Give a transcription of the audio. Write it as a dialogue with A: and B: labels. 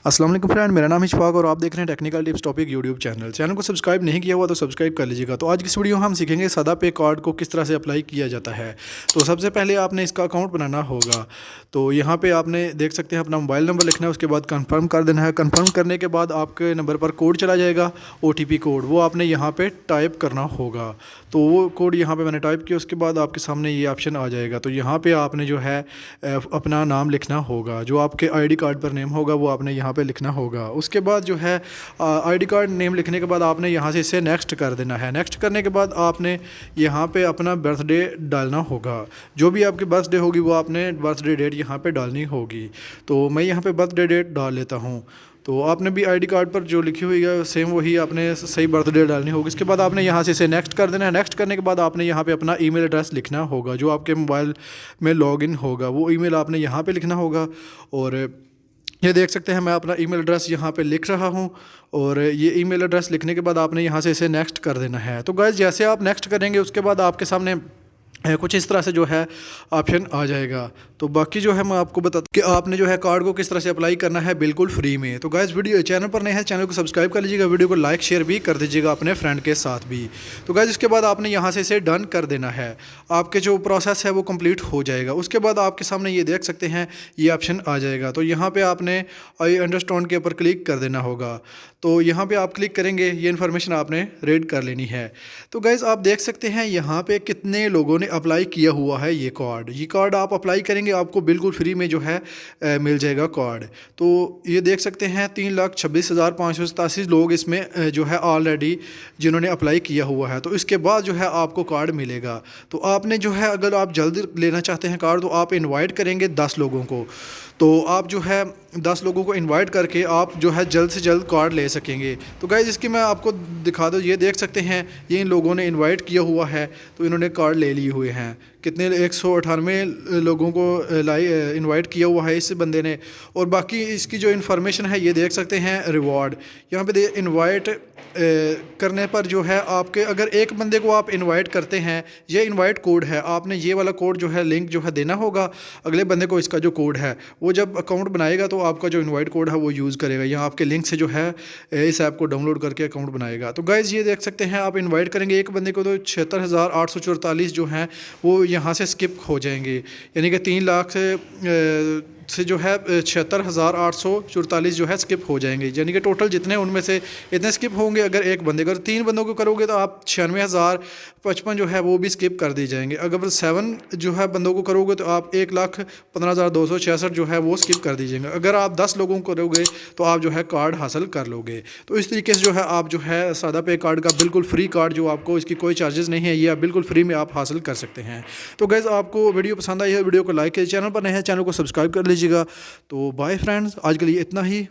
A: अस्सलाम वालेकुम फ्रेंड, मेरा नाम इशफाक और आप देख रहे हैं technical tips topic YouTube channel को सब्सक्राइब नहीं किया हुआ तो सब्सक्राइब कर लीजिएगा। तो आज की इस वीडियो में हम सीखेंगे सादा पे कार्ड को किस तरह से अप्लाई किया जाता है। तो सबसे पहले आपने इसका अकाउंट बनाना होगा। तो यहाँ पे आपने देख सकते हैं अपना मोबाइल नंबर लिखना है, उसके बाद कन्फर्म कर देना है। कन्फर्म करने के बाद आपके नंबर पर कोड चला जाएगा, OTP कोड, वो आपने यहाँ पर टाइप करना होगा। तो वो कोड यहाँ पर मैंने टाइप किया, उसके बाद आपके सामने ये ऑप्शन आ जाएगा। तो यहाँ पर आपने जो है अपना नाम लिखना होगा, जो आपके ID कार्ड पर नेम होगा वो आपने यहाँ पे लिखना होगा। उसके बाद जो है ID कार्ड नेम लिखने के बाद आपने यहाँ से इसे नेक्स्ट कर देना है। नेक्स्ट करने के बाद आपने यहाँ पे अपना बर्थडे डालना होगा। जो भी आपकी बर्थडे होगी वो आपने बर्थडे डेट यहाँ पे डालनी होगी। तो मैं यहाँ पे बर्थडे डेट डाल लेता हूँ। तो आपने भी ID कार्ड पर जो लिखी हुई है सेम वही आपने सही बर्थडे डालनी होगी। इसके बाद आपने यहाँ से इसे नेक्स्ट कर देना है। नेक्स्ट करने के बाद आपने यहाँ पे अपना ईमेल एड्रेस लिखना होगा, जो आपके मोबाइल में लॉगिन होगा वो ईमेल आपने यहाँ पे लिखना होगा। और ये देख सकते हैं मैं अपना ईमेल एड्रेस यहाँ पे लिख रहा हूँ। और ये ईमेल एड्रेस लिखने के बाद आपने यहाँ से इसे नेक्स्ट कर देना है। तो गाइस जैसे आप नेक्स्ट करेंगे उसके बाद आपके सामने कुछ इस तरह से जो है ऑप्शन आ जाएगा। तो बाकी जो है मैं आपको बताता कि आपने जो है कार्ड को किस तरह से अप्लाई करना है बिल्कुल फ्री में। तो गाइस वीडियो चैनल पर नए हैं, चैनल को सब्सक्राइब कर लीजिएगा, वीडियो को लाइक शेयर भी कर दीजिएगा अपने फ्रेंड के साथ भी। तो गाइस इसके बाद आपने यहाँ से इसे डन कर देना है। आपके जो प्रोसेस है वो कंप्लीट हो जाएगा। उसके बाद आपके सामने ये देख सकते हैं ये ऑप्शन आ जाएगा। तो यहाँ पर आपने आई अंडरस्टैंड के ऊपर क्लिक कर देना होगा। तो यहाँ पे आप क्लिक करेंगे, ये इन्फॉर्मेशन आपने रीड कर लेनी है। तो गाइज़ आप देख सकते हैं यहाँ पे कितने लोगों ने अप्लाई किया हुआ है ये कार्ड आप अप्लाई करेंगे आपको बिल्कुल फ्री में जो है मिल जाएगा कार्ड। तो ये देख सकते हैं 3,26,587 लोग इसमें जो है ऑलरेडी जिन्होंने अप्लाई किया हुआ है। तो इसके बाद जो है आपको कार्ड मिलेगा। तो आपने जो है अगर आप जल्द लेना चाहते हैं कार्ड तो आप इन्वाइट करेंगे 10 लोगों को। तो आप जो है 10 लोगों को इनवाइट करके आप जो है जल्द से जल्द कार्ड ले सकेंगे। तो गाइज़ इसकी मैं आपको दिखा दूँ, ये देख सकते हैं ये इन लोगों ने इनवाइट किया हुआ है तो इन्होंने कार्ड ले लिए हुए हैं। कितने 198 लोगों को इनवाइट किया हुआ है इस बंदे ने। और बाकी इसकी जो इन्फॉर्मेशन है ये देख सकते हैं रिवॉर्ड यहाँ पे इनवाइट करने पर जो है आपके अगर एक बंदे को आप इनवाइट करते हैं, ये इनवाइट कोड है, आपने ये वाला कोड जो है लिंक जो है देना होगा अगले बंदे को। इसका जो कोड है वो जब अकाउंट बनाएगा तो आपका जो इनवाइट कोड है वो यूज़ करेगा, यहाँ आपके लिंक से जो है इस ऐप को डाउनलोड करके अकाउंट बनाएगा। तो गाइज़ ये देख सकते हैं आप इन्वाइट करेंगे एक बंदे को तो 76,844 जो हैं वो यहाँ से स्किप हो जाएंगे। यानी कि 3 लाख से जो है 76,844 जो है स्किप हो जाएंगे। यानी कि टोटल जितने उनमें से इतने स्किप होंगे। अगर एक बंदे अगर 3 बंदों को करोगे तो आप 96,055 जो है वो भी स्किप कर दी जाएंगे। अगर 7 जो है बंदों को करोगे तो आप 1,15,266 जो है वो स्किप कर दीजिएगा। अगर आप 10 लोगों को करोगे तो आप जो है कार्ड हासिल कर लोगे। तो इस तरीके से जो है आप जो है सादा पे कार्ड का बिल्कुल फ्री कार्ड जो आपको इसकी कोई चार्जेस नहीं है, ये आप बिल्कुल फ्री में आप हासिल कर सकते हैं। तो गाइज़ आपको वीडियो पसंद आई है, वीडियो को लाइक कीजिए, चैनल पर नए हैं चैनल को सब्सक्राइब कर लीजिएगा। तो बाय फ्रेंड्स, आज के लिए इतना ही।